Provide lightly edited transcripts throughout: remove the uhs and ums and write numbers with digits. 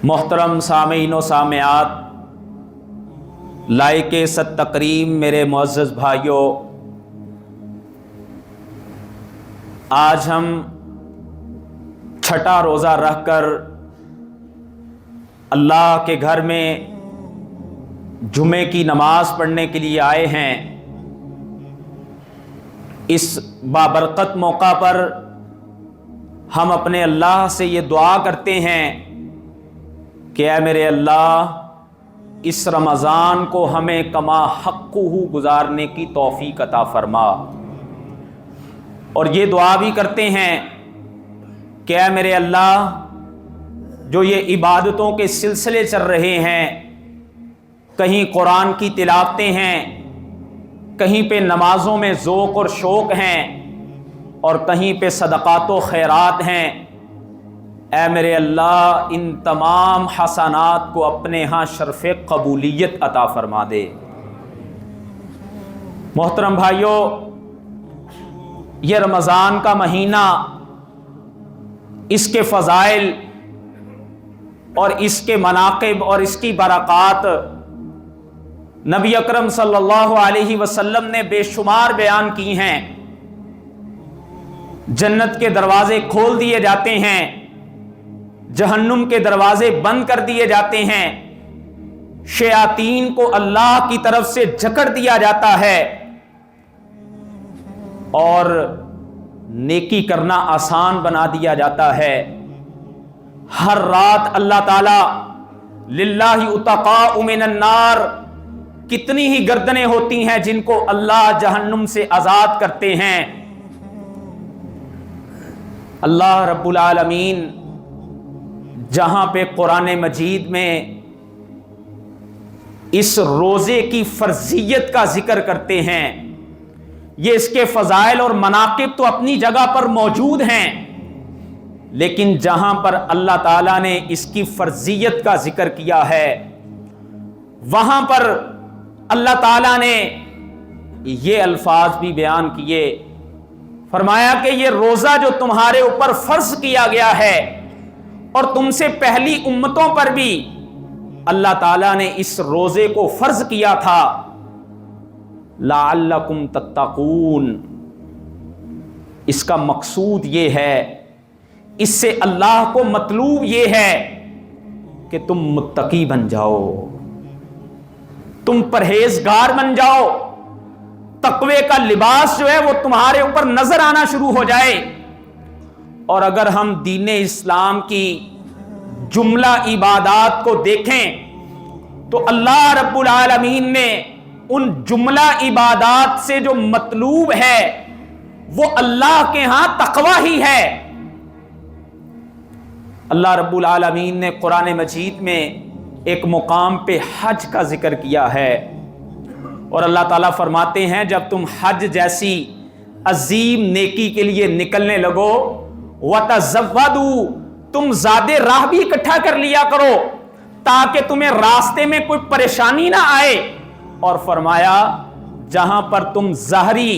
محترم سامعین و سامعات، لائق ست تکریم میرے معزز بھائیوں، آج ہم چھٹا روزہ رکھ کر اللہ کے گھر میں جمعے کی نماز پڑھنے کے لیے آئے ہیں۔ اس بابرکت موقع پر ہم اپنے اللہ سے یہ دعا کرتے ہیں کہ اے میرے اللہ، اس رمضان کو ہمیں کما حقہ گزارنے کی توفیق عطا فرما، اور یہ دعا بھی کرتے ہیں کہ اے میرے اللہ، جو یہ عبادتوں کے سلسلے چل رہے ہیں، کہیں قرآن کی تلاوتیں ہیں، کہیں پہ نمازوں میں ذوق اور شوق ہیں، اور کہیں پہ صدقات و خیرات ہیں، اے میرے اللہ ان تمام حسنات کو اپنے ہاں شرف قبولیت عطا فرما دے۔ محترم بھائیوں، یہ رمضان کا مہینہ، اس کے فضائل اور اس کے مناقب اور اس کی برکات نبی اکرم صلی اللہ علیہ وسلم نے بے شمار بیان کی ہیں۔ جنت کے دروازے کھول دیے جاتے ہیں، جہنم کے دروازے بند کر دیے جاتے ہیں، شیاطین کو اللہ کی طرف سے جکڑ دیا جاتا ہے، اور نیکی کرنا آسان بنا دیا جاتا ہے۔ ہر رات اللہ تعالی للہ اتقاء من النار، کتنی ہی گردنیں ہوتی ہیں جن کو اللہ جہنم سے آزاد کرتے ہیں۔ اللہ رب العالمین جہاں پہ قرآن مجید میں اس روزے کی فرضیت کا ذکر کرتے ہیں، یہ اس کے فضائل اور مناقب تو اپنی جگہ پر موجود ہیں، لیکن جہاں پر اللہ تعالیٰ نے اس کی فرضیت کا ذکر کیا ہے، وہاں پر اللہ تعالیٰ نے یہ الفاظ بھی بیان کیے، فرمایا کہ یہ روزہ جو تمہارے اوپر فرض کیا گیا ہے، اور تم سے پہلی امتوں پر بھی اللہ تعالیٰ نے اس روزے کو فرض کیا تھا، لعلکم تتقون، اس کا مقصود یہ ہے، اس سے اللہ کو مطلوب یہ ہے کہ تم متقی بن جاؤ، تم پرہیزگار بن جاؤ، تقوی کا لباس جو ہے وہ تمہارے اوپر نظر آنا شروع ہو جائے۔ اور اگر ہم دین اسلام کی جملہ عبادات کو دیکھیں تو اللہ رب العالمین نے ان جملہ عبادات سے جو مطلوب ہے وہ اللہ کے ہاں تقوی ہی ہے۔ اللہ رب العالمین نے قرآن مجید میں ایک مقام پہ حج کا ذکر کیا ہے، اور اللہ تعالیٰ فرماتے ہیں جب تم حج جیسی عظیم نیکی کے لیے نکلنے لگو، وَتَزَوَّدُوا، تم زیادہ راہ بھی اکٹھا کر لیا کرو تاکہ تمہیں راستے میں کوئی پریشانی نہ آئے، اور فرمایا جہاں پر تم ظاہری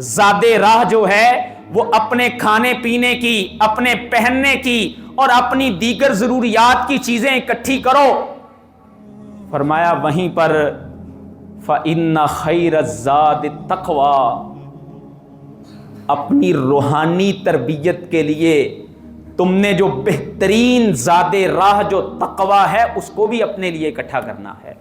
زیادہ راہ جو ہے وہ اپنے کھانے پینے کی، اپنے پہننے کی اور اپنی دیگر ضروریات کی چیزیں اکٹھی کرو، فرمایا وہیں پر فَإِنَّ خَيْرَ الزَّادِ التَّقْوَىٰ، اپنی روحانی تربیت کے لیے تم نے جو بہترین زاد راہ جو تقوی ہے اس کو بھی اپنے لیے اکٹھا کرنا ہے۔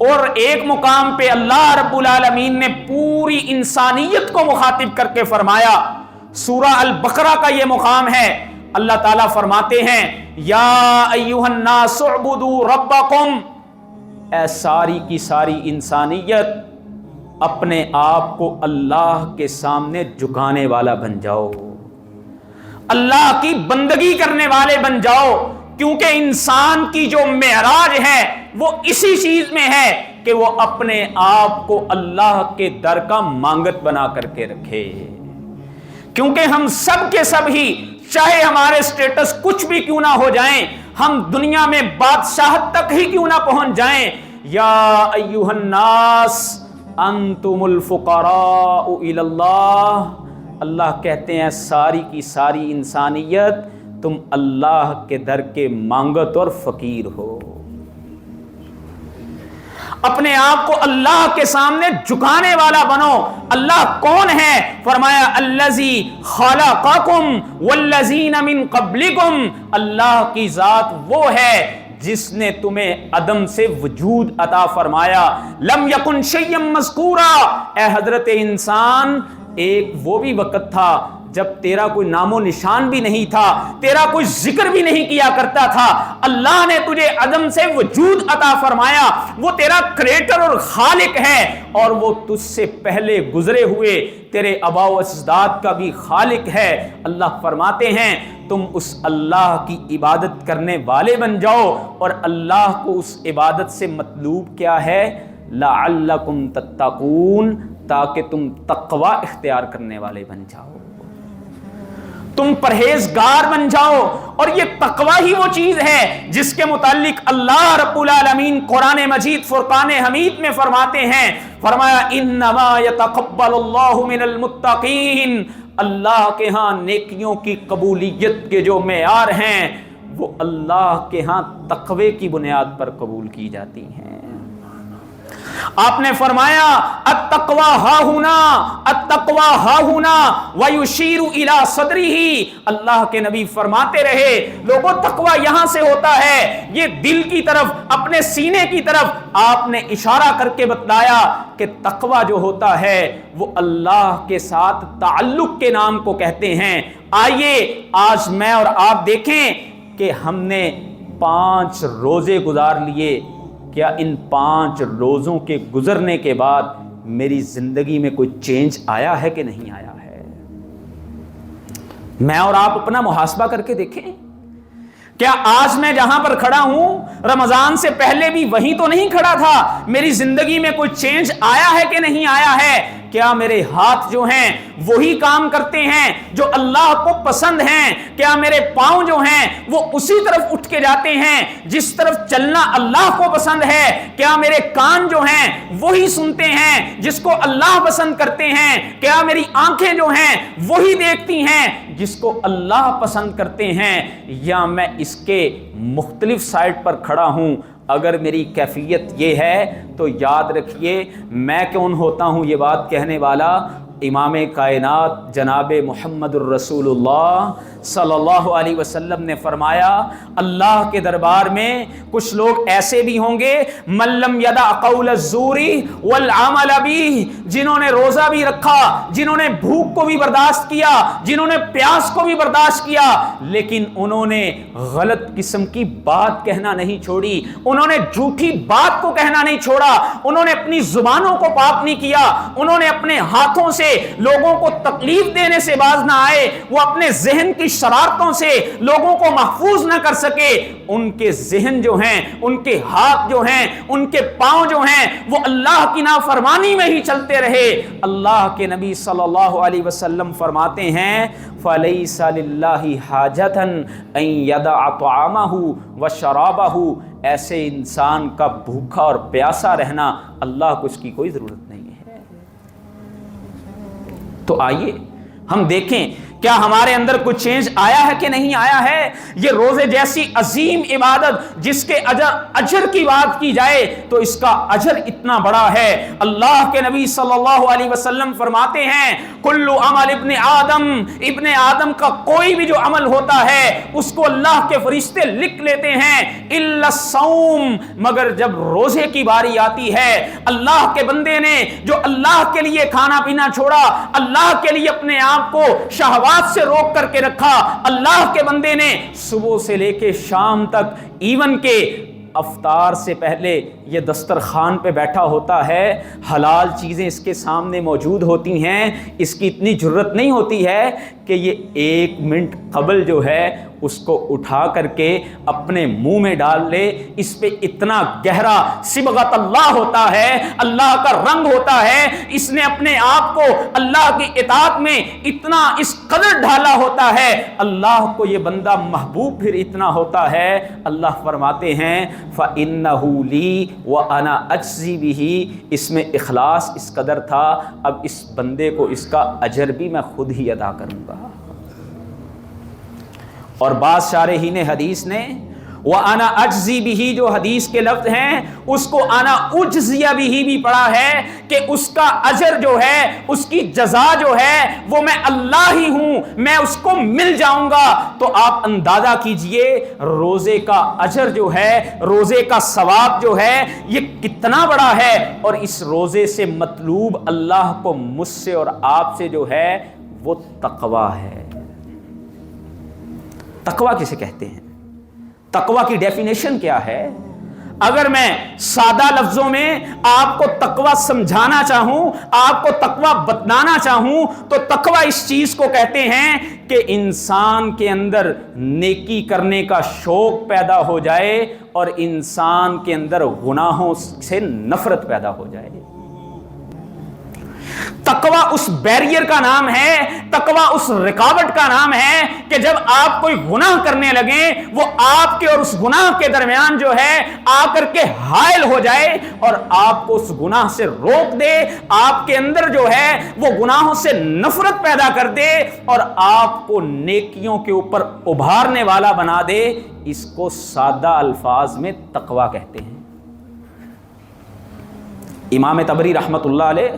اور ایک مقام پہ اللہ رب العالمین نے پوری انسانیت کو مخاطب کر کے فرمایا، سورہ البقرہ کا یہ مقام ہے، اللہ تعالیٰ فرماتے ہیں یا ایھا الناس اعبدوا ربکم، اے ساری کی ساری انسانیت اپنے آپ کو اللہ کے سامنے جھکانے والا بن جاؤ، اللہ کی بندگی کرنے والے بن جاؤ، کیونکہ انسان کی جو معراج ہے وہ اسی چیز میں ہے کہ وہ اپنے آپ کو اللہ کے در کا مانگت بنا کر کے رکھے۔ کیونکہ ہم سب کے سب ہی، چاہے ہمارے سٹیٹس کچھ بھی کیوں نہ ہو جائیں، ہم دنیا میں بادشاہت تک ہی کیوں نہ پہنچ جائیں، یا ایھا الناس انتم الفقراء الی اللہ، اللہ کہتے ہیں ساری کی ساری انسانیت تم اللہ کے در کے مانگت اور فقیر ہو۔ اپنے آپ کو اللہ کے سامنے جھکانے والا بنو۔ اللہ کون ہے؟ فرمایا الذی خلقکم والذین من قبلکم، اللہ کی ذات وہ ہے جس نے تمہیں عدم سے وجود عطا فرمایا۔ لم یکن شیئا مذکورا، اے حضرت انسان ایک وہ بھی وقت تھا جب تیرا کوئی نام و نشان بھی نہیں تھا، تیرا کوئی ذکر بھی نہیں کیا کرتا تھا، اللہ نے تجھے عدم سے وجود عطا فرمایا۔ وہ تیرا کریٹر اور خالق ہے، اور وہ تجھ سے پہلے گزرے ہوئے تیرے آباء و اجداد کا بھی خالق ہے۔ اللہ فرماتے ہیں تم اس اللہ کی عبادت کرنے والے بن جاؤ، اور اللہ کو اس عبادت سے مطلوب کیا ہے؟ لعلکم تتقون، تاکہ تم تقوی اختیار کرنے والے بن جاؤ، تم پرہیزگار بن جاؤ۔ اور یہ تقوی ہی وہ چیز ہے جس کے متعلق اللہ رب العالمین قرآن مجید فرقان حمید میں فرماتے ہیں، فرمایا انما یتقبل اللہ من المتقین، اللہ کے ہاں نیکیوں کی قبولیت کے جو معیار ہیں وہ اللہ کے ہاں تقوی کی بنیاد پر قبول کی جاتی ہیں۔ آپ نے فرمایا التقوی ہاہنا، التقوی ہاہنا ویشیر الی صدرہ، اللہ کے نبی فرماتے رہے لوگوں تقوی یہاں سے ہوتا ہے، یہ دل کی طرف، اپنے سینے کی طرف آپ نے اشارہ کر کے بتلایا کہ تقوی جو ہوتا ہے وہ اللہ کے ساتھ تعلق کے نام کو کہتے ہیں۔ آئیے آج میں اور آپ دیکھیں کہ ہم نے 5 روزے گزار لیے، کیا ان 5 روزوں کے گزرنے کے بعد میری زندگی میں کوئی چینج آیا ہے کہ نہیں آیا ہے؟ میں اور آپ اپنا محاسبہ کر کے دیکھیں، کیا آج میں جہاں پر کھڑا ہوں رمضان سے پہلے بھی وہیں تو نہیں کھڑا تھا؟ میری زندگی میں کوئی چینج آیا ہے کہ نہیں آیا ہے؟ کیا میرے ہاتھ جو ہیں وہی کام کرتے ہیں جو اللہ کو پسند ہیں؟ کیا میرے پاؤں جو ہیں وہ اسی طرف اٹھ کے جاتے ہیں جس طرف چلنا اللہ کو پسند ہے؟ کیا میرے کان جو ہیں وہی سنتے ہیں جس کو اللہ پسند کرتے ہیں؟ کیا میری آنکھیں جو ہیں وہی دیکھتی ہیں جس کو اللہ پسند کرتے ہیں؟ یا میں اس کے مختلف سائٹ پر کھڑا ہوں؟ اگر میری کیفیت یہ ہے تو یاد رکھیے میں کون ہوتا ہوں یہ بات کہنے والا؟ امام کائنات جناب محمد الرسول اللہ صلی اللہ علیہ وسلم نے فرمایا اللہ کے دربار میں کچھ لوگ ایسے بھی ہوں گے من لم یدع قول الزور والعمل به، جنہوں نے روزہ بھی رکھا، جنہوں نے بھوک کو بھی برداشت کیا، جنہوں نے پیاس کو بھی برداشت کیا، لیکن انہوں نے غلط قسم کی بات کہنا نہیں چھوڑی، انہوں نے جھوٹی بات کو کہنا نہیں چھوڑا، انہوں نے اپنی زبانوں کو پاک نہیں کیا، انہوں نے اپنے ہاتھوں سے لوگوں کو تکلیف دینے سے باز نہ آئے، وہ اپنے ذہن کی شرارتوں سے لوگوں کو محفوظ نہ کر سکے، ان کے ذہن جو ہیں، ان کے ہاتھ جو ہیں، ان کے پاؤں جو ہیں وہ اللہ کی نافرمانی میں ہی چلتے رہے۔ اللہ کے نبی صلی اللہ علیہ وسلم فرماتے ہیں فَلَيْسَ لِلَّهِ حَاجَةً أَن يَدَعَ طَعَامَهُ وَشَرَابَهُ، ایسے انسان کا بھوکا اور پیاسا رہنا اللہ کو اس کی کوئی ضرورت نہیں ہے۔ تو آئیے ہم دیکھیں کیا ہمارے اندر کوئی چینج آیا ہے کہ نہیں آیا ہے؟ یہ روزے جیسی عظیم عبادت جس کے اجر کی بات کی جائے تو اس کا اجر اتنا بڑا ہے۔ اللہ کے نبی صلی اللہ علیہ وسلم فرماتے ہیں کل عمل ابن آدم کا کوئی بھی جو عمل ہوتا ہے اس کو اللہ کے فرشتے لکھ لیتے ہیں الا الصوم، مگر جب روزے کی باری آتی ہے اللہ کے بندے نے جو اللہ کے لیے کھانا پینا چھوڑا، اللہ کے لیے اپنے آپ کو شہوات سے روک کر کے رکھا، اللہ کے بندے نے صبح سے لے کے شام تک ایون کے افطار سے پہلے یہ دسترخوان پہ بیٹھا ہوتا ہے، حلال چیزیں اس کے سامنے موجود ہوتی ہیں، اس کی اتنی جرت نہیں ہوتی ہے کہ یہ 1 منٹ قبل جو ہے اس کو اٹھا کر کے اپنے منہ میں ڈال لے۔ اس پہ اتنا گہرا صبغت اللہ ہوتا ہے، اللہ کا رنگ ہوتا ہے، اس نے اپنے آپ کو اللہ کی اطاعت میں اتنا اس قدر ڈھالا ہوتا ہے، اللہ کو یہ بندہ محبوب پھر اتنا ہوتا ہے۔ اللہ فرماتے ہیں فَإِنَّهُ لِي وَأَنَا أَجْزِي بِهِ، اس میں اخلاص اس قدر تھا، اب اس بندے کو اس کا اجر بھی میں خود ہی ادا کروں گا۔ اور بعض شارحین حدیث نے وَأَنَا أَجْزِي بِهِ جو حدیث کے لفظ ہیں اس کو أَنَا أُجْزِيَ بِهِ بھی پڑھا ہے کہ اس کا اجر جو ہے، اس کی جزا جو ہے وہ میں اللہ ہی ہوں، میں اس کو مل جاؤں گا۔ تو آپ اندازہ کیجئے روزے کا اجر جو ہے، روزے کا ثواب جو ہے یہ کتنا بڑا ہے، اور اس روزے سے مطلوب اللہ کو مجھ سے اور آپ سے جو ہے وہ تقوی ہے۔ تقوی کسے کہتے ہیں؟ تقوی کی ڈیفینیشن کیا ہے؟ اگر میں سادہ لفظوں میں آپ کو تقوی سمجھانا چاہوں، آپ کو تقوی بتلانا چاہوں، تو تقوی اس چیز کو کہتے ہیں کہ انسان کے اندر نیکی کرنے کا شوق پیدا ہو جائے اور انسان کے اندر گناہوں سے نفرت پیدا ہو جائے۔ تقوی اس بیریئر کا نام ہے، تقوی اس رکاوٹ کا نام ہے کہ جب آپ کوئی گناہ کرنے لگیں وہ آپ کے اور اس گناہ کے درمیان جو ہے آ کر کے حائل ہو جائے اور آپ کو اس گناہ سے روک دے، آپ کے اندر جو ہے وہ گناہوں سے نفرت پیدا کر دے اور آپ کو نیکیوں کے اوپر ابھارنے والا بنا دے۔ اس کو سادہ الفاظ میں تقوی کہتے ہیں۔ امام طبری رحمت اللہ علیہ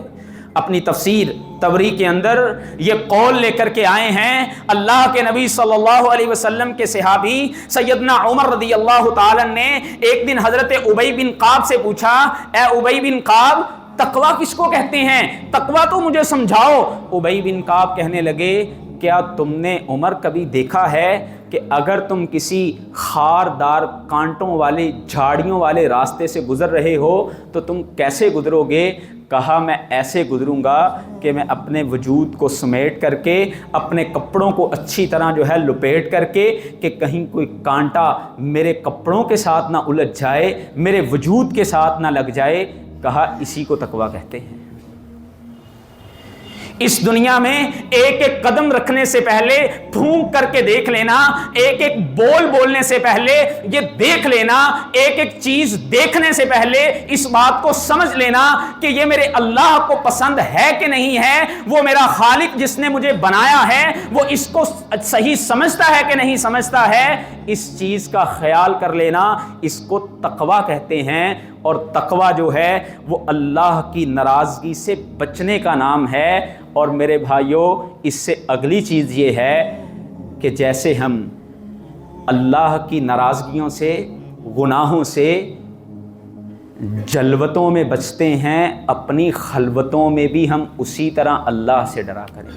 اپنی تفسیر طبری کے اندر یہ قول لے کر کے آئے ہیں، اللہ کے نبی صلی اللہ علیہ وسلم کے صحابی سیدنا عمر رضی اللہ تعالی نے ایک دن حضرت ابی بن قعب سے پوچھا، اے ابی بن قعب تقوی کس کو کہتے ہیں؟ تقوی تو مجھے سمجھاؤ۔ ابی بن قعب کہنے لگے، کیا تم نے عمر کبھی دیکھا ہے کہ اگر تم کسی خاردار کانٹوں والے جھاڑیوں والے راستے سے گزر رہے ہو تو تم کیسے گزرو گے؟ کہا میں ایسے گزروں گا کہ میں اپنے وجود کو سمیٹ کر کے، اپنے کپڑوں کو اچھی طرح جو ہے لپیٹ کر کے کہ کہیں کوئی کانٹا میرے کپڑوں کے ساتھ نہ الجھ جائے، میرے وجود کے ساتھ نہ لگ جائے۔ کہا اسی کو تقویٰ کہتے ہیں۔ اس دنیا میں ایک ایک قدم رکھنے سے پہلے پھونک کر کے دیکھ لینا، ایک ایک بول بولنے سے پہلے یہ دیکھ لینا، ایک ایک چیز دیکھنے سے پہلے اس بات کو سمجھ لینا کہ یہ میرے اللہ کو پسند ہے کہ نہیں ہے، وہ میرا خالق جس نے مجھے بنایا ہے وہ اس کو صحیح سمجھتا ہے کہ نہیں سمجھتا ہے، اس چیز کا خیال کر لینا، اس کو تقویٰ کہتے ہیں۔ اور تقویٰ جو ہے وہ اللہ کی ناراضگی سے بچنے کا نام ہے۔ اور میرے بھائیوں اس سے اگلی چیز یہ ہے کہ جیسے ہم اللہ کی ناراضگیوں سے، گناہوں سے، جلوتوں میں بچتے ہیں، اپنی خلوتوں میں بھی ہم اسی طرح اللہ سے ڈرا کریں۔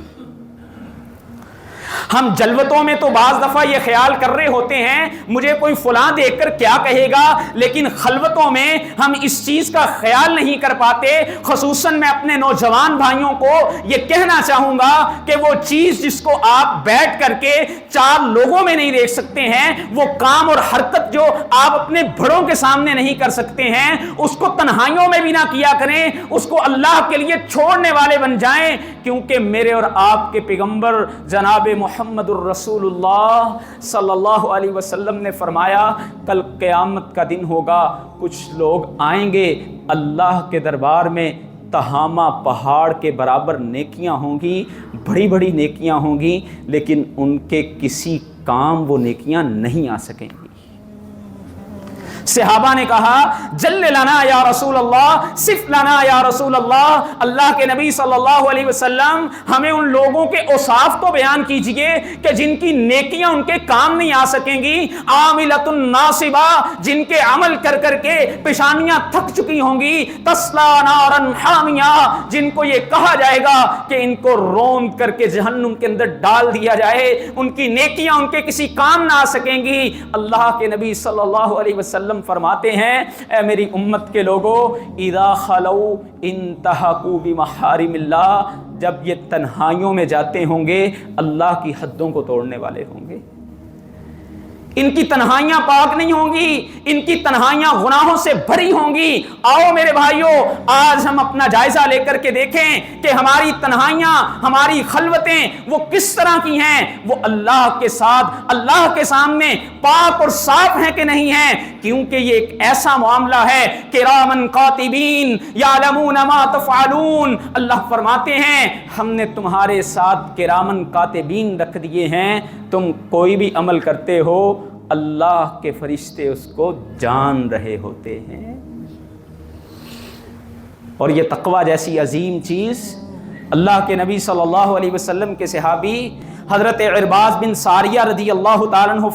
ہم جلوتوں میں تو بعض دفعہ یہ خیال کر رہے ہوتے ہیں مجھے کوئی فلاں دیکھ کر کیا کہے گا، لیکن خلوتوں میں ہم اس چیز کا خیال نہیں کر پاتے۔ خصوصاً میں اپنے نوجوان بھائیوں کو یہ کہنا چاہوں گا کہ وہ چیز جس کو آپ بیٹھ کر کے 4 لوگوں میں نہیں دیکھ سکتے ہیں، وہ کام اور حرکت جو آپ اپنے بڑوں کے سامنے نہیں کر سکتے ہیں، اس کو تنہائیوں میں بھی نہ کیا کریں، اس کو اللہ کے لیے چھوڑنے والے بن جائیں، کیونکہ میرے اور آپ کے پیغمبر جناب محمد الرسول اللہ صلی اللہ علیہ وسلم نے فرمایا کل قیامت کا دن ہوگا، کچھ لوگ آئیں گے اللہ کے دربار میں، تہامہ پہاڑ کے برابر نیکیاں ہوں گی، بڑی بڑی نیکیاں ہوں گی، لیکن ان کے کسی کام وہ نیکیاں نہیں آ سکیں گی۔ صحابہ نے کہا جل لنا یا رسول اللہ، صف لنا یا رسول اللہ، اللہ کے نبی صلی اللہ علیہ وسلم ہمیں ان لوگوں کے اوصاف تو بیان کیجئے کہ جن کی نیکیاں ان کے کام نہیں آ سکیں گی، عاملۃ ناصبہ، جن کے عمل کر کر کے پیشانیاں تھک چکی ہوں گی، تسلا نارا حامیہ، جن کو یہ کہا جائے گا کہ ان کو روند کر کے جہنم کے اندر ڈال دیا جائے، ان کی نیکیاں ان کے کسی کام نہ آ سکیں گی۔ اللہ کے نبی صلی اللہ علیہ وسلم فرماتے ہیں اے میری امت کے لوگوں، اذا خلو انتہکوا بمحارم اللہ، جب یہ تنہائیوں میں جاتے ہوں گے اللہ کی حدوں کو توڑنے والے ہوں گے۔ ان کی تنہائیاں پاک نہیں ہوں گی، ان کی تنہائیاں گناہوں سے بھری ہوں گی۔ آؤ میرے بھائیوں آج ہم اپنا جائزہ لے کر کے دیکھیں کہ ہماری تنہائیاں، ہماری خلوتیں وہ کس طرح کی ہیں، وہ اللہ کے ساتھ، اللہ کے سامنے پاک اور صاف ہیں کہ نہیں ہیں۔ کیونکہ یہ ایک ایسا معاملہ ہے کرامن کاتبین یعلمون ما تفعلون. اللہ فرماتے ہیں ہم نے تمہارے ساتھ کرامن کاتبین رکھ دیے ہیں، تم کوئی بھی عمل کرتے ہو اللہ کے فرشتے اس کو جان رہے ہوتے ہیں. اور یہ تقوی جیسی عظیم چیز اللہ کے نبی صلی اللہ علیہ وسلم کے صحابی حضرت عرباض بن ساریہ رضی اللہ تعالیٰ عنہ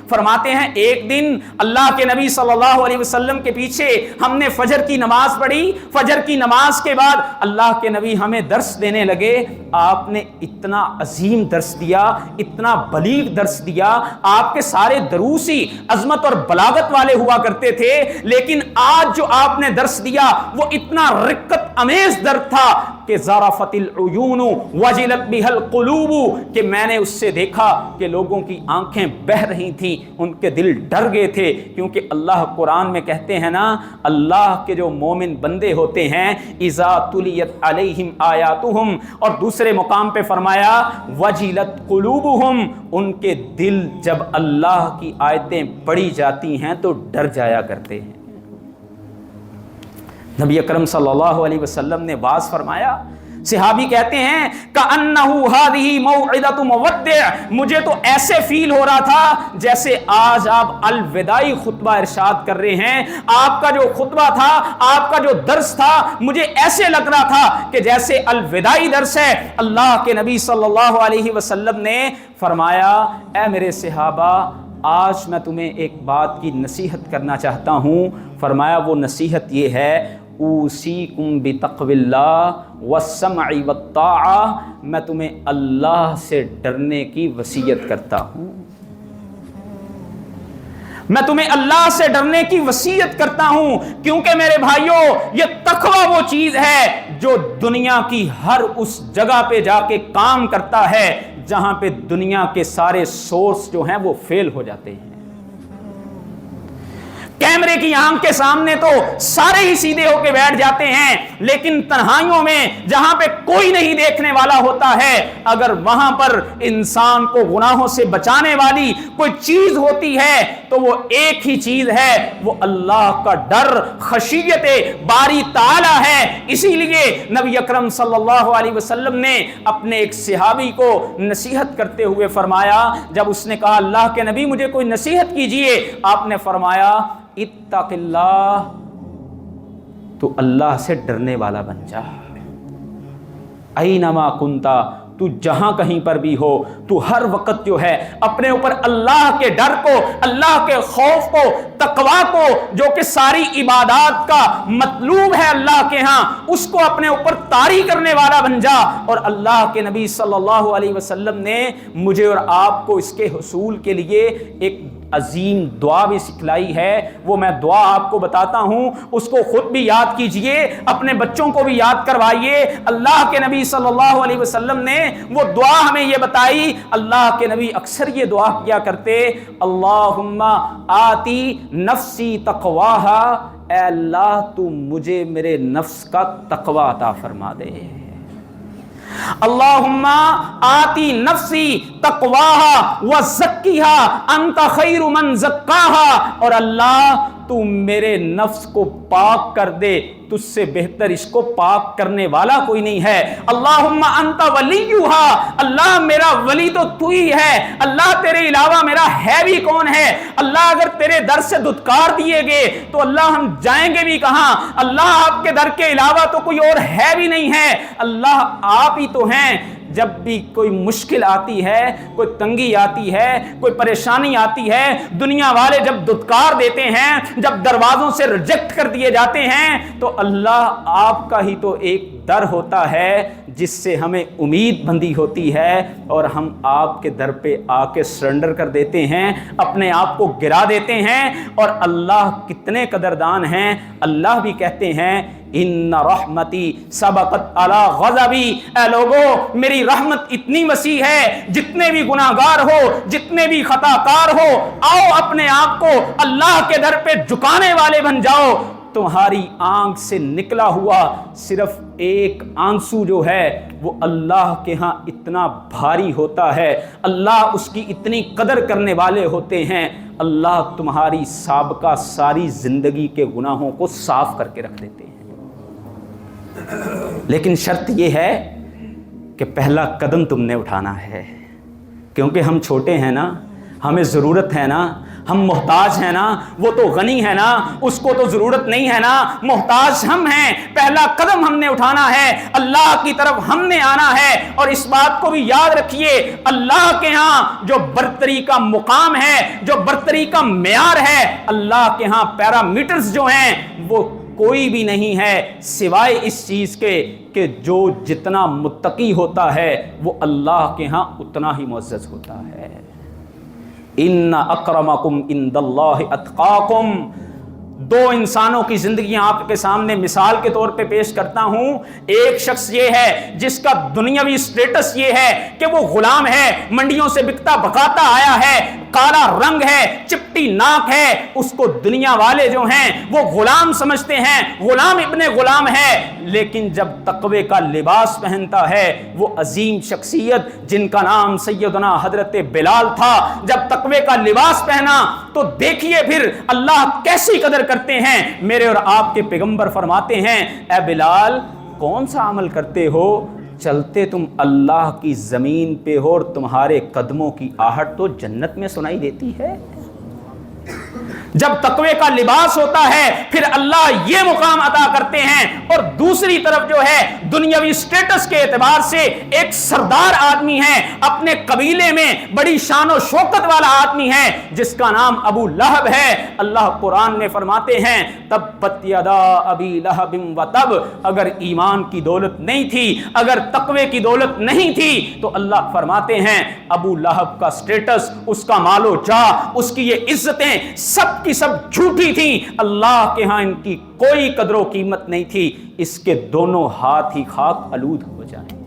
فرماتے ہیں ایک دن اللہ کے نبی صلی اللہ علیہ وسلم کے پیچھے ہم نے فجر کی نماز پڑھی. فجر کی نماز کے بعد اللہ کے نبی ہمیں درس دینے لگے. آپ نے اتنا عظیم درس دیا، اتنا بلیغ درس دیا. آپ کے سارے دروسی عظمت اور بلاغت والے ہوا کرتے تھے، لیکن آج جو آپ نے درس دیا وہ اتنا رقت امیز درس تھا کہ ذرفت العیون وجلت بها القلوب، کہ میں نے اس سے دیکھا کہ لوگوں کی آنکھیں بہہ رہی تھیں، ان کے دل ڈر گئے تھے. کیونکہ اللہ قرآن میں کہتے ہیں نا، اللہ کے جو مومن بندے ہوتے ہیں اذا تلیت علیہم آیاتہم، اور دوسرے مقام پہ فرمایا وجلت قلوبہم، ان کے دل جب اللہ کی آیتیں پڑھی جاتی ہیں تو ڈر جایا کرتے ہیں. نبی اکرم صلی اللہ علیہ وسلم نے واعظ فرمایا. صحابی کہتے ہیں کأنہ ہذہ موعظۃ مودع، مجھے تو ایسے فیل ہو رہا تھا جیسے آج آپ الوداعی خطبہ ارشاد کر رہے ہیں. آپ کا جو خطبہ تھا، آپ کا جو درس تھا، مجھے ایسے لگ رہا تھا کہ جیسے الوداعی درس ہے. اللہ کے نبی صلی اللہ علیہ وسلم نے فرمایا اے میرے صحابہ، آج میں تمہیں ایک بات کی نصیحت کرنا چاہتا ہوں. فرمایا وہ نصیحت یہ ہے اوصیکم بتقوی اللہ والسمع والطاعہ، میں تمہیں اللہ سے ڈرنے کی وصیت کرتا ہوں. میں تمہیں اللہ سے ڈرنے کی وصیت کرتا ہوں، کیونکہ میرے بھائیوں یہ تقوی وہ چیز ہے جو دنیا کی ہر اس جگہ پہ جا کے کام کرتا ہے جہاں پہ دنیا کے سارے سورس جو ہیں وہ فیل ہو جاتے ہیں. کیمرے کی آنکھ کے سامنے تو سارے ہی سیدھے ہو کے بیٹھ جاتے ہیں، لیکن تنہائیوں میں جہاں پہ کوئی نہیں دیکھنے والا ہوتا ہے، اگر وہاں پر انسان کو گناہوں سے بچانے والی کوئی چیز ہوتی ہے تو وہ ایک ہی چیز ہے، وہ اللہ کا ڈر، خشیت باری تعالی ہے. اسی لیے نبی اکرم صلی اللہ علیہ وسلم نے اپنے ایک صحابی کو نصیحت کرتے ہوئے فرمایا، جب اس نے کہا اللہ کے نبی مجھے کوئی نصیحت کیجئے، آپ نے فرمایا اتق اللہ، تو اللہ سے ڈرنے والا بن جا. اینما کنتا، تو جہاں کہیں پر بھی ہو، تو ہر وقت جو ہے اپنے اوپر اللہ کے ڈر کو، اللہ کے خوف کو، تقوی کو، جو کہ ساری عبادات کا مطلوب ہے اللہ کے ہاں، اس کو اپنے اوپر طاری کرنے والا بن جا. اور اللہ کے نبی صلی اللہ علیہ وسلم نے مجھے اور آپ کو اس کے حصول کے لیے ایک عظیم دعا بھی سکھلائی ہے. وہ میں دعا آپ کو بتاتا ہوں، اس کو خود بھی یاد کیجئے، اپنے بچوں کو بھی یاد کروائیے. اللہ کے نبی صلی اللہ علیہ وسلم نے وہ دعا ہمیں یہ بتائی. اللہ کے نبی اکثر یہ دعا کیا کرتے، اللہم آتی نفسی تقواہا، اے اللہ تو مجھے میرے نفس کا تقوی عطا فرما دے. اللہم آتی نفسی تقواہا وزکیہا انت خیر من زکاہا، اور اللہ تو میرے نفس کو پاک کر دے، تجھ سے بہتر اس کو پاک کرنے والا کوئی نہیں ہے. اللہم انت ولیہا، اللہ میرا ولی تو تو ہی ہے، اللہ تیرے علاوہ میرا ہے بھی کون ہے. اللہ اگر تیرے در سے دھتکار دیے گئے تو اللہ ہم جائیں گے بھی کہاں. اللہ آپ کے در کے علاوہ تو کوئی اور ہے بھی نہیں ہے، اللہ آپ ہی تو ہیں. جب بھی کوئی مشکل آتی ہے، کوئی تنگی آتی ہے، کوئی پریشانی آتی ہے، دنیا والے جب دھتکار دیتے ہیں، جب دروازوں سے ریجیکٹ کر دیے جاتے ہیں، تو اللہ آپ کا ہی تو ایک در ہوتا ہے جس سے ہمیں امید بندی ہوتی ہے، اور ہم آپ کے در پہ آ کے سرنڈر کر دیتے ہیں، اپنے آپ کو گرا دیتے ہیں. اور اللہ کتنے قدردان ہیں. اللہ بھی کہتے ہیں ان رحمتی سبقت علی غضبی، اے لوگو میری رحمت اتنی وسیع ہے، جتنے بھی گناہگار ہو، جتنے بھی خطا کار ہو، آؤ اپنے آپ کو اللہ کے در پہ جھکانے والے بن جاؤ. تمہاری آنکھ سے نکلا ہوا صرف ایک آنسو جو ہے وہ اللہ کے ہاں اتنا بھاری ہوتا ہے، اللہ اس کی اتنی قدر کرنے والے ہوتے ہیں، اللہ تمہاری سابقہ ساری زندگی کے گناہوں کو صاف کر کے رکھ دیتے ہیں۔ لیکن شرط یہ ہے کہ پہلا قدم تم نے اٹھانا ہے، کیونکہ ہم چھوٹے ہیں نا، ہمیں ضرورت ہے نا، ہم محتاج ہیں نا، وہ تو غنی ہے نا، اس کو تو ضرورت نہیں ہے نا، محتاج ہم ہیں، پہلا قدم ہم نے اٹھانا ہے، اللہ کی طرف ہم نے آنا ہے۔ اور اس بات کو بھی یاد رکھیے، اللہ کے ہاں جو برتری کا مقام ہے، جو برتری کا معیار ہے، اللہ کے ہاں پیرامیٹرز جو ہیں وہ کوئی بھی نہیں ہے سوائے اس چیز کے کہ جو جتنا متقی ہوتا ہے وہ اللہ کے ہاں اتنا ہی معزز ہوتا ہے۔ ان اکرمکم عند اللہ اتقاکم۔ دو انسانوں کی زندگیاں آپ کے سامنے مثال کے طور پہ پیش کرتا ہوں۔ ایک شخص یہ ہے جس کا دنیاوی سٹیٹس یہ ہے کہ وہ غلام ہے، منڈیوں سے بکتا بکاتا آیا ہے، کالا رنگ ہے، چپٹی ناک ہے، اس کو دنیا والے جو ہیں وہ غلام سمجھتے ہیں، غلام ابن غلام ہے۔ لیکن جب تقوی کا لباس پہنتا ہے وہ عظیم شخصیت جن کا نام سیدنا حضرت بلال تھا، جب تقوی کا لباس پہنا تو دیکھیے پھر اللہ کیسی قدر کرتے ہیں۔ میرے اور آپ کے پیغمبر فرماتے ہیں، اے بلال کون سا عمل کرتے ہو؟ چلتے تم اللہ کی زمین پہ ہو اور تمہارے قدموں کی آہٹ تو جنت میں سنائی دیتی ہے۔ جب تقوی کا لباس ہوتا ہے پھر اللہ یہ مقام عطا کرتے ہیں، اور دوسری طرف جو ہے دنیاوی سٹیٹس کے اعتبار سے ایک سردار آدمی ہے، اپنے قبیلے میں بڑی شان و شوکت والا آدمی ہے جس کا نام ابو لہب ہے۔ اللہ قرآن میں فرماتے ہیں تبت یدا ابی لہب وتب، اگر ایمان کی دولت نہیں تھی، اگر تقوی کی دولت نہیں تھی تو اللہ فرماتے ہیں ابو لہب کا سٹیٹس، اس کا مال و جاہ، اس کی یہ عزتیں سب کی سب جھوٹی تھیں، اللہ کے ہاں ان کی کوئی قدر و قیمت نہیں تھی، اس کے دونوں ہاتھ ہی خاک آلود ہو جائیں۔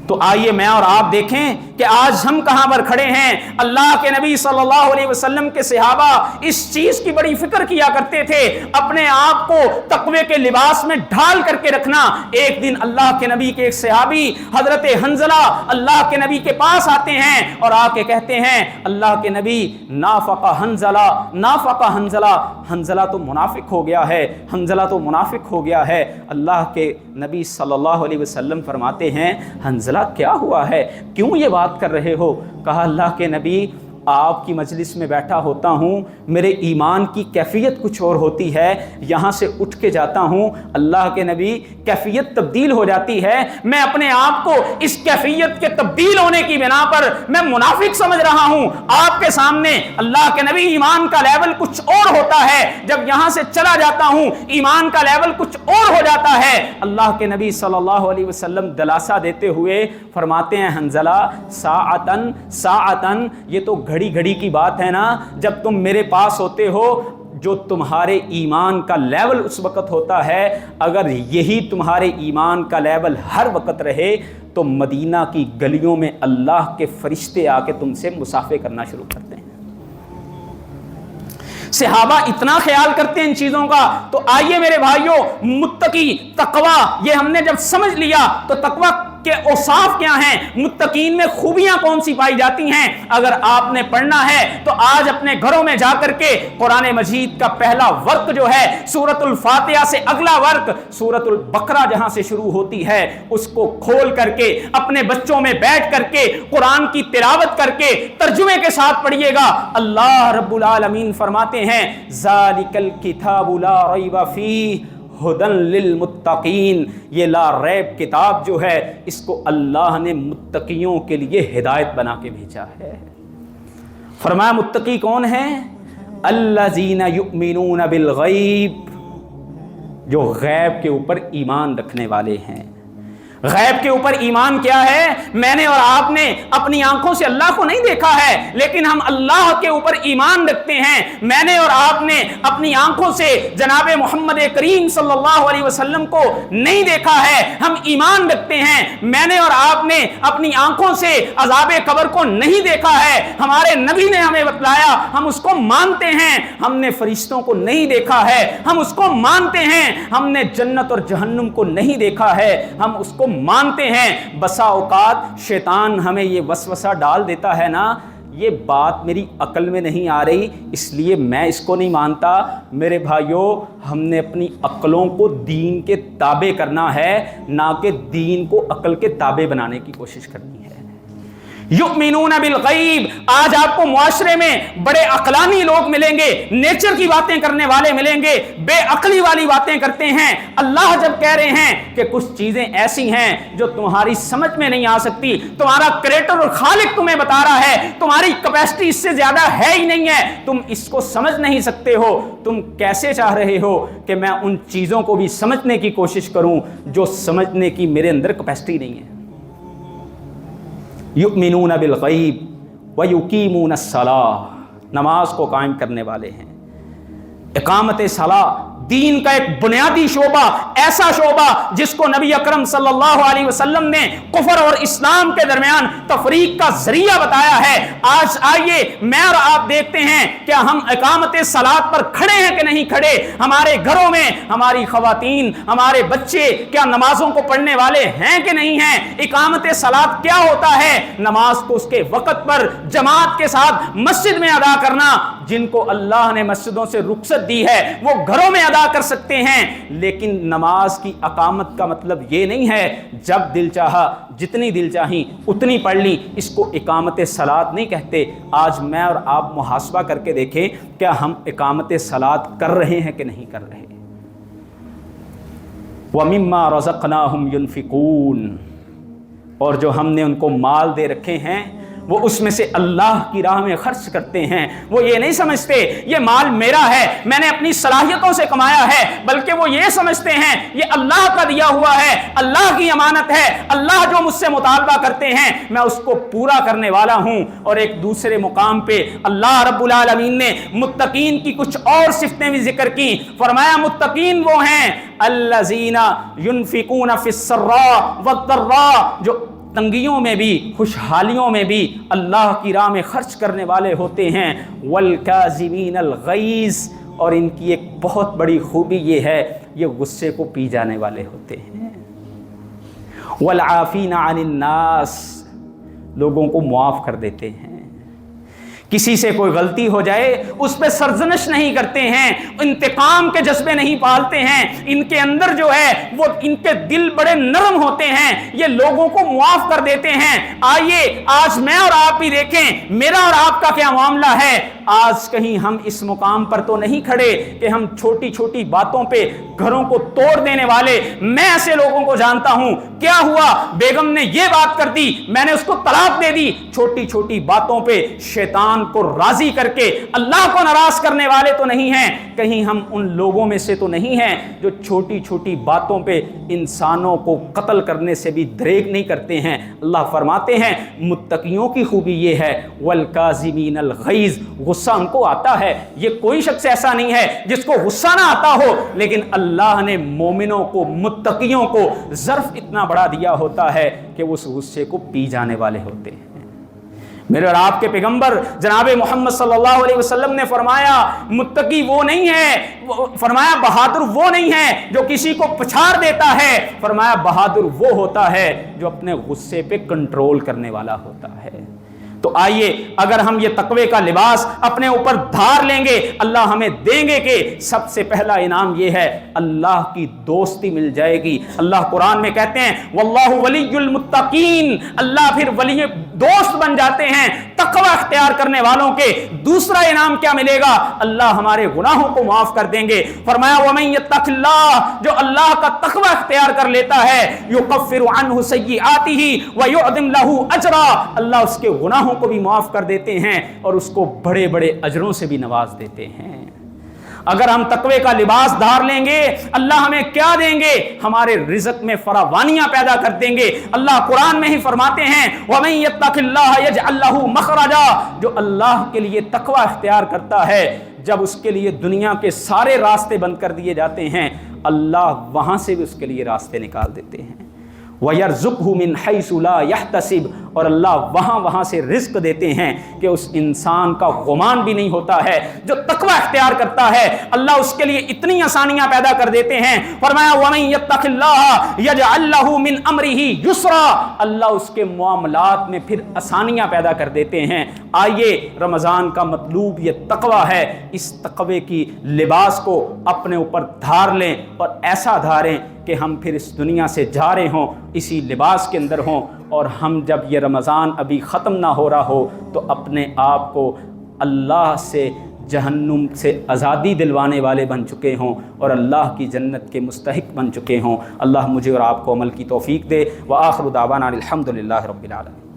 تو آئیے میں اور آپ دیکھیں کہ آج ہم کہاں پر کھڑے ہیں۔ اللہ کے نبی صلی اللہ علیہ وسلم کے صحابہ اس چیز کی بڑی فکر کیا کرتے تھے، اپنے آپ کو تقوی کے لباس میں ڈھال کر کے رکھنا۔ ایک دن اللہ کے نبی کے ایک صحابی حضرت حنظلہ اللہ کے نبی کے پاس آتے ہیں اور آ کے کہتے ہیں اللہ کے نبی نافق حنظلہ، نافق حنظلہ، حنظلہ تو منافق ہو گیا ہے، حنظلہ تو منافق ہو گیا ہے۔ اللہ کے نبی صلی اللہ علیہ وسلم فرماتے ہیں حنظلہ کیا ہوا ہے، کیوں یہ بات کر رہے ہو؟ کہا اللہ کے نبی آپ کی مجلس میں بیٹھا ہوتا ہوں، میرے ایمان کی کیفیت کچھ اور ہوتی ہے، یہاں سے اٹھ کے جاتا ہوں اللہ کے نبی کیفیت تبدیل ہو جاتی ہے، میں اپنے آپ کو اس کیفیت کے تبدیل ہونے کی بنا پر میں منافق سمجھ رہا ہوں۔ آپ کے سامنے اللہ کے نبی ایمان کا لیول کچھ اور ہوتا ہے، جب یہاں سے چلا جاتا ہوں ایمان کا لیول کچھ اور ہو جاتا ہے۔ اللہ کے نبی صلی اللہ علیہ وسلم دلاسا دیتے ہوئے فرماتے ہیں حنظلہ ساعتن ساعتن، یہ تو گھڑی گھڑی کی بات ہے نا، جب تم میرے پاس ہوتے ہو جو تمہارے ایمان کا لیول اس وقت ہوتا ہے، اگر یہی تمہارے ایمان کا لیول ہر وقت رہے تو مدینہ کی گلیوں میں اللہ کے فرشتے آ کے تم سے مصافحہ کرنا شروع کرتے ہیں۔ صحابہ اتنا خیال کرتے ہیں ان چیزوں کا۔ تو آئیے میرے بھائیوں، متقی، تقوی، یہ ہم نے جب سمجھ لیا تو تقوی کے اوصاف کیا ہیں، متقین میں خوبیاں کون سی پائی جاتی ہیں، اگر آپ نے پڑھنا ہے تو آج اپنے گھروں میں جا کر کے قرآن مجید کا پہلا ورق جو ہے سورۃ الفاتحہ سے اگلا ورق سورۃ البقرہ جہاں سے شروع ہوتی ہے اس کو کھول کر کے اپنے بچوں میں بیٹھ کر کے قرآن کی تلاوت کر کے ترجمے کے ساتھ پڑھیے گا۔ اللہ رب العالمین فرماتے ہیں ذالک الکتاب لا ریب فیہ ہدن للمتقین، یہ لا ریب کتاب جو ہے اس کو اللہ نے متقیوں کے لیے ہدایت بنا کے بھیجا ہے۔ فرمایا متقی کون ہیں؟ الذین یؤمنون بالغیب، جو غیب کے اوپر ایمان رکھنے والے ہیں۔ غیب کے اوپر ایمان کیا ہے؟ میں نے اور آپ نے اپنی آنکھوں سے اللہ کو نہیں دیکھا ہے، لیکن ہم اللہ کے اوپر ایمان رکھتے ہیں۔ میں نے اور آپ نے اپنی آنکھوں سے جناب محمد کریم صلی اللہ علیہ وسلم کو نہیں دیکھا ہے، ہم ایمان رکھتے ہیں۔ میں نے اور آپ نے اپنی آنکھوں سے عذاب قبر کو نہیں دیکھا ہے، ہمارے نبی نے ہمیں بتلایا، ہم اس کو مانتے ہیں۔ ہم نے فرشتوں کو نہیں دیکھا ہے، ہم اس کو مانتے ہیں۔ ہم نے جنت اور جہنم کو نہیں دیکھا ہے، ہم اس کو مانتے ہیں۔ بسا اوقات شیطان ہمیں یہ وسوسہ ڈال دیتا ہے نا، یہ بات میری عقل میں نہیں آ رہی اس لیے میں اس کو نہیں مانتا۔ میرے بھائیوں، ہم نے اپنی عقلوں کو دین کے تابع کرنا ہے، نہ کہ دین کو عقل کے تابع بنانے کی کوشش کرنی ہے۔ یؤمنون بالغیب، آج آپ کو معاشرے میں بڑے عقلانی لوگ ملیں گے، نیچر کی باتیں کرنے والے ملیں گے، بے عقلی والی باتیں کرتے ہیں۔ اللہ جب کہہ رہے ہیں کہ کچھ چیزیں ایسی ہیں جو تمہاری سمجھ میں نہیں آ سکتی، تمہارا کریٹر اور خالق تمہیں بتا رہا ہے تمہاری کیپیسٹی اس سے زیادہ ہے ہی نہیں ہے، تم اس کو سمجھ نہیں سکتے ہو، تم کیسے چاہ رہے ہو کہ میں ان چیزوں کو بھی سمجھنے کی کوشش کروں جو سمجھنے کی میرے اندر کیپیسٹی نہیں ہے۔ یؤمنون بالغیب ویقیمون الصلاۃ، نماز کو قائم کرنے والے ہیں۔ اقامت صلاۃ دین کا ایک بنیادی شعبہ، ایسا شعبہ جس کو نبی اکرم صلی اللہ علیہ وسلم نے کفر اور اسلام کے درمیان تفریق کا ذریعہ بتایا ہے۔ آج آئیے میں اور آپ دیکھتے ہیں کیا ہم اقامت صلاۃ پر کھڑے ہیں کہ نہیں کھڑے۔ ہمارے گھروں میں ہماری خواتین، ہمارے بچے کیا نمازوں کو پڑھنے والے ہیں کہ نہیں ہیں؟ اقامت صلاۃ کیا ہوتا ہے؟ نماز کو اس کے وقت پر جماعت کے ساتھ مسجد میں ادا کرنا۔ جن کو اللہ نے مسجدوں سے رخصت دی ہے وہ گھروں میں ادا کر سکتے ہیں، لیکن نماز کی اقامت کا مطلب یہ نہیں ہے جب دل چاہا جتنی دل چاہی اتنی پڑھ لی، اس کو اقامت صلاۃ نہیں کہتے۔ آج میں اور آپ محاسبہ کر کے دیکھیں کیا ہم اقامت صلاۃ کر رہے ہیں کہ نہیں کر رہے۔ وَمِمَّا رَزَقْنَاهُمْ يُنْفِقُونَ، اور جو ہم نے ان کو مال دے رکھے ہیں وہ اس میں سے اللہ کی راہ میں خرچ کرتے ہیں۔ وہ یہ نہیں سمجھتے یہ مال میرا ہے، میں نے اپنی صلاحیتوں سے کمایا ہے، بلکہ وہ یہ سمجھتے ہیں یہ اللہ کا دیا ہوا ہے، اللہ کی امانت ہے، اللہ جو مجھ سے مطالبہ کرتے ہیں میں اس کو پورا کرنے والا ہوں۔ اور ایک دوسرے مقام پہ اللہ رب العالمین نے متقین کی کچھ اور صفتیں بھی ذکر کی۔ فرمایا متقین وہ ہیں الذین ينفقون فی السراء والضراء، جو تنگیوں میں بھی خوشحالیوں میں بھی اللہ کی راہ میں خرچ کرنے والے ہوتے ہیں۔ والکاظمین الغیظ، اور ان کی ایک بہت بڑی خوبی یہ ہے یہ غصے کو پی جانے والے ہوتے ہیں۔ والعافین عن الناس، لوگوں کو معاف کر دیتے ہیں۔ کسی سے کوئی غلطی ہو جائے اس پہ سرزنش نہیں کرتے ہیں، انتقام کے جذبے نہیں پالتے ہیں، ان کے اندر جو ہے وہ ان کے دل بڑے نرم ہوتے ہیں، یہ لوگوں کو معاف کر دیتے ہیں۔ آئیے آج میں اور آپ بھی دیکھیں میرا اور آپ کا کیا معاملہ ہے۔ آج کہیں ہم اس مقام پر تو نہیں کھڑے کہ ہم چھوٹی چھوٹی باتوں پہ گھروں کو توڑ دینے والے، میں ایسے لوگوں کو جانتا ہوں، کیا ہوا بیگم نے یہ بات کر دی میں نے اس کو طلاق دے دی، چھوٹی چھوٹی باتوں پہ شیطان کو راضی کر کے اللہ کو ناراض کرنے والے تو نہیں ہیں۔ کہیں ہم ان لوگوں میں سے تو نہیں ہیں جو چھوٹی چھوٹی باتوں پہ انسانوں کو قتل کرنے سے بھی دریغ نہیں کرتے ہیں۔ اللہ فرماتے ہیں متقیوں کی خوبی یہ ہے والکاظمین الغیظ، غصہ ان کو آتا ہے، یہ کوئی شخص ایسا نہیں ہے جس کو غصہ نہ آتا ہو، لیکن اللہ نے مومنوں کو متقیوں کو ظرف اتنا بڑا دیا ہوتا ہے کہ وہ اس غصے کو پی جانے والے ہوتے ہیں۔ میرے اور آپ کے پیغمبر جناب محمد صلی اللہ علیہ وسلم نے فرمایا متقی وہ نہیں ہے، فرمایا بہادر وہ نہیں ہے جو کسی کو پچھاڑ دیتا ہے، فرمایا بہادر وہ ہوتا ہے جو اپنے غصے پہ کنٹرول کرنے والا ہوتا ہے۔ تو آئیے اگر ہم یہ تقوی کا لباس اپنے اوپر دھار لیں گے اللہ ہمیں دیں گے کہ سب سے پہلا انعام یہ ہے اللہ کی دوستی مل جائے گی۔ اللہ قرآن میں کہتے ہیں واللہ ولی المتقین، اللہ پھر ولی دوست بن جاتے ہیں تقوی اختیار کرنے والوں کے۔ دوسرا انعام کیا ملے گا؟ اللہ ہمارے گناہوں کو معاف کر دیں گے۔ فرمایا ومن یتق اللہ، جو اللہ کا تقوی اختیار کر لیتا ہے یکفر عنہ سیئاتہ ویعظم لہ اجرا، اللہ اس کے گناہوں کو بھی معاف کر دیتے ہیں اور اس کو بڑے بڑے اجروں سے بھی نواز دیتے ہیں۔ اگر ہم تقوی کا لباس دھار لیں گے اللہ ہمیں کیا دیں گے؟ ہمارے رزق میں فراوانیاں پیدا کر دیں گے۔ اللہ قرآن میں ہی فرماتے ہیں وَمَن يَتَّقِ اللَّهَ يَجْعَل لَّهُ مَخْرَجًا، جو اللہ کے لیے تقوی اختیار کرتا ہے، جب اس کے لیے دنیا کے سارے راستے بند کر دیے جاتے ہیں اللہ وہاں سے بھی اس کے لیے راستے نکال دیتے ہیں۔ وَيَرْزُقْهُ مِنْ حَيْثُ لَا يَحْتَسِبُ، اور اللہ وہاں سے رزق دیتے ہیں کہ اس انسان کا گمان بھی نہیں ہوتا ہے۔ جو تقوی اختیار کرتا ہے اللہ اس کے لیے اتنی آسانیاں پیدا کر دیتے ہیں۔ فرمایا وَمَن يَتَّقِ اللَّهَ يَجْعَل لَّهُ مِنْ أَمْرِهِ يُسْرًا، اللہ اس کے معاملات میں پھر آسانیاں پیدا کر دیتے ہیں۔ آئیے رمضان کا مطلوب یہ تقوی ہے، اس تقوی کی لباس کو اپنے اوپر دھار لیں اور ایسا دھاریں کہ ہم پھر اس دنیا سے جا رہے ہوں اسی لباس کے اندر ہوں، اور ہم جب یہ رمضان ابھی ختم نہ ہو رہا ہو تو اپنے آپ کو اللہ سے جہنم سے آزادی دلوانے والے بن چکے ہوں اور اللہ کی جنت کے مستحق بن چکے ہوں۔ اللہ مجھے اور آپ کو عمل کی توفیق دے۔ وآخر دعوانا الحمدللہ رب العالمین۔